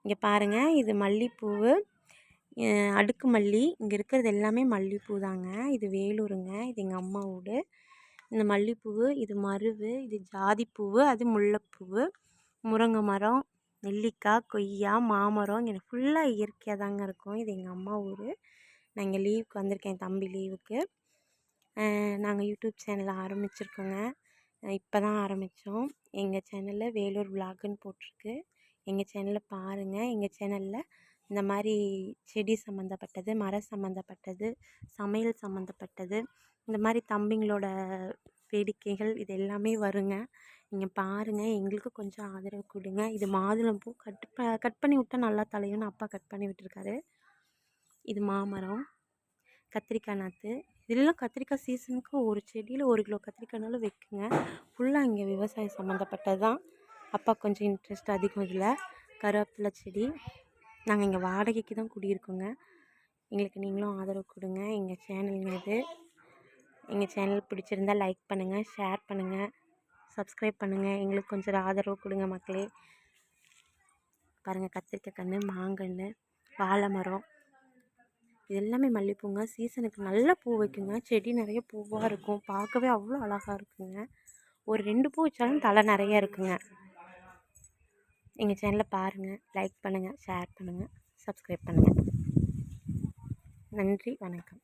இங்கே பாருங்கள், இது மல்லிப்பூவு, அடுக்கு மல்லி. இங்கே இருக்கிறது எல்லாமே மல்லிப்பூ தாங்க. இது வேலூருங்க. இது எங்கள் அம்மா வீடு. இந்த மல்லிப்பூவு, இது மருவு, இது ஜாதிப்பூவு, அது முல்லைப்பூவு, முருங்கை மரம், நெல்லிக்காய், கொய்யா, மாமரம். இங்கே ஃபுல்லாக இயற்கையாக தாங்க இருக்கும். இது எங்கள் அம்மா ஊர். நான் இங்கே லீவுக்கு வந்திருக்கேன், என் தம்பி லீவுக்கு. நாங்கள் யூடியூப் சேனல் ஆரம்பிச்சிருக்கோங்க. இப்போ தான் ஆரம்பித்தோம். எங்கள் சேனலில் வேலூர் விலாகுன்னு போட்டிருக்கு. எங்கள் சேனலில் பாருங்கள். எங்கள் சேனலில் இந்த மாதிரி செடி சம்மந்தப்பட்டது, மரம் சம்மந்தப்பட்டது, சமையல் சம்மந்தப்பட்டது, இந்த மாதிரி தம்பிங்களோட வேடிக்கைகள் இது எல்லாமே வருங்க. நீங்கள் பாருங்கள், எங்களுக்கு கொஞ்சம் ஆதரவு கொடுங்க. இது மாதுளம்பூ கட் பண்ணி விட்டால் நல்லா தலையும்னு அப்பா கட் பண்ணி விட்டுருக்காரு. இது மாமரம், கத்திரிக்காய் நாற்று. இதெல்லாம் கத்திரிக்காய் சீசனுக்கு ஒரு செடியில் 1 கிலோ கத்திரிக்காய்னாலும் வைக்குங்க. ஃபுல்லாக இங்கே விவசாயம் சம்மந்தப்பட்டது தான். அப்பா கொஞ்சம் இன்ட்ரெஸ்ட் அதிகம் இதில். கருவேப்பிலை செடி. நாங்கள் இங்கே வாடகைக்கு தான் குடியிருக்கோங்க. எங்களுக்கு நீங்களும் ஆதரவு கொடுங்க. எங்கள் சேனலுங்க இது. எங்கள் சேனல் பிடிச்சிருந்தால் லைக் பண்ணுங்கள், ஷேர் பண்ணுங்கள், சப்ஸ்கிரைப் பண்ணுங்கள். எங்களுக்கு கொஞ்சம் ஆதரவு கொடுங்க மக்களே. பாருங்கள், கத்திரிக்காய் கன்று, மாங்கன்று, வாழை மரம், இது எல்லாமே மல்லிப்பூங்க. சீசனுக்கு நல்ல பூ வைக்குங்க. செடி நிறைய பூவாக இருக்கும். பார்க்கவே அவ்வளோ அழகாக இருக்குங்க. ஒரு 2 பூ வச்சாலும் தலை நிறைய இருக்குங்க. எங்கள் சேனலை பாருங்கள், லைக் பண்ணுங்கள், ஷேர் பண்ணுங்கள், சப்ஸ்கிரைப் பண்ணுங்கள். நன்றி, வணக்கம்.